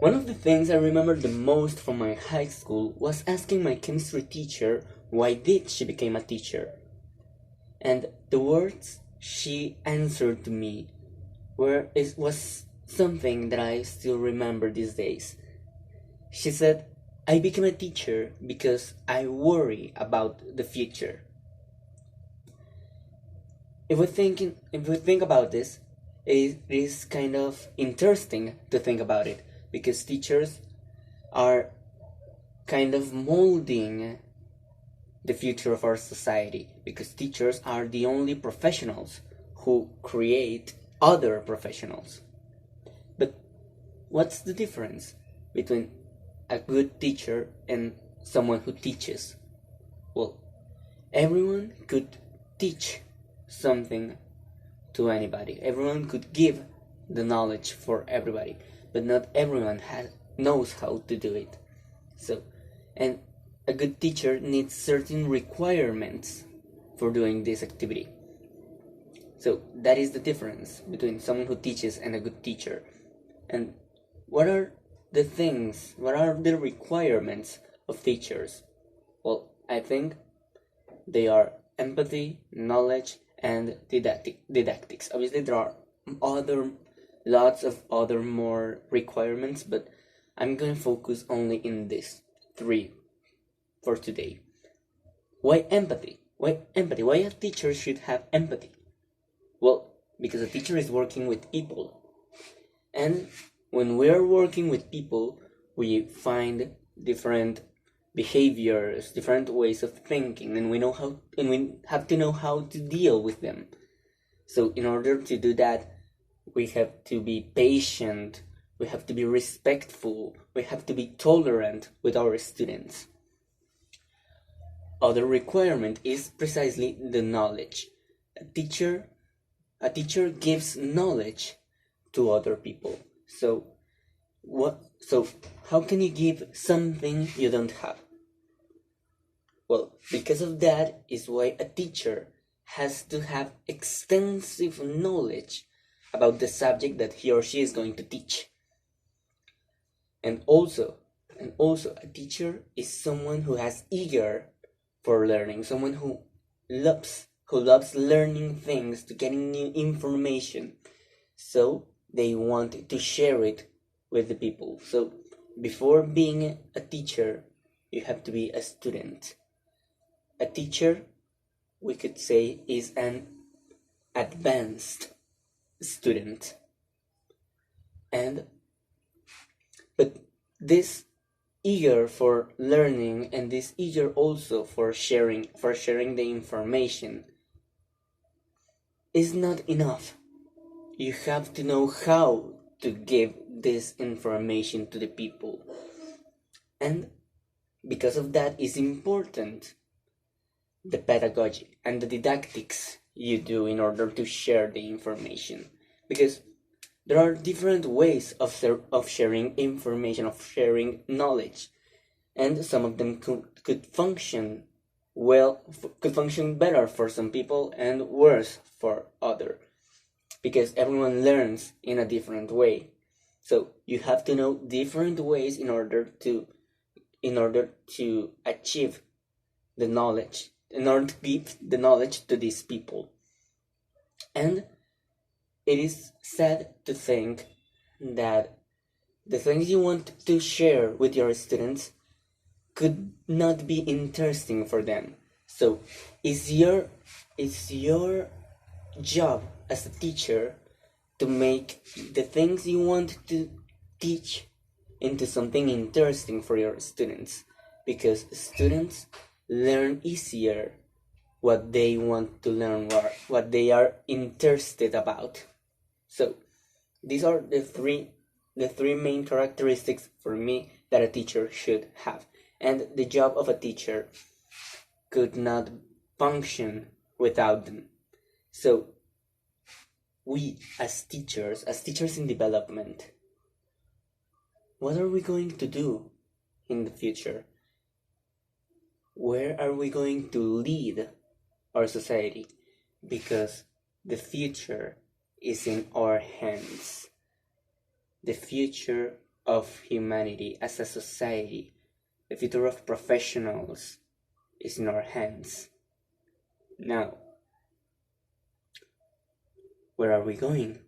One of the things I remember the most from my high school was asking my chemistry teacher why did she became a teacher. And the words she answered to me was something that I still remember these days. She said, I became a teacher because I worry about the future. If we think about this, it is kind of interesting to think about it, because teachers are kind of molding the future of our society, because teachers are the only professionals who create other professionals. But what's the difference between a good teacher and someone who teaches? Well, everyone could teach something to anybody. Everyone could give the knowledge for everybody, but not everyone knows how to do it. So, and a good teacher needs certain requirements for doing this activity. So that is the difference between someone who teaches and a good teacher. And what are the requirements of teachers? Well, I think they are empathy, knowledge, and didactics. Obviously, there are lots of other more requirements, but I'm going to focus only in these 3 for today. Why empathy? Why empathy? Why a teacher should have empathy? Well, because a teacher is working with people. And when we are working with people, we find different behaviors, different ways of thinking, and we have to know how to deal with them. So in order to do that, we have to be patient, we have to be respectful, we have to be tolerant with our students. Other requirement is precisely the knowledge. A teacher gives knowledge to other people. So how can you give something you don't have? Well, because of that is why a teacher has to have extensive knowledge about the subject that he or she is going to teach. And also a teacher is someone who is eager for learning, someone who loves learning things, to getting new information. So they want to share it with the people. So before being a teacher, you have to be a student. A teacher, we could say, is an advanced student. But this eager for learning and this eager also for sharing the information is not enough. You have to know how to give this information to the people. And because of that is important the pedagogy and the didactics you do in order to share the information. Because there are different ways of sharing information, of sharing knowledge. And some of them could function better for some people and worse for others. Because everyone learns in a different way. So you have to know different ways in order to achieve the knowledge, in order to give the knowledge to these people. And it is sad to think that the things you want to share with your students could not be interesting for them. So it's your job as a teacher to make the things you want to teach into something interesting for your students, because students learn easier what they want to learn, what they are interested about. So these are the three main characteristics for me that a teacher should have, and the job of a teacher could not function without them. So we as teachers in development, what are we going to do in the future? Where are we going to lead our society? Because the future is in our hands. The future of humanity as a society, the future of professionals is in our hands. Now, where are we going?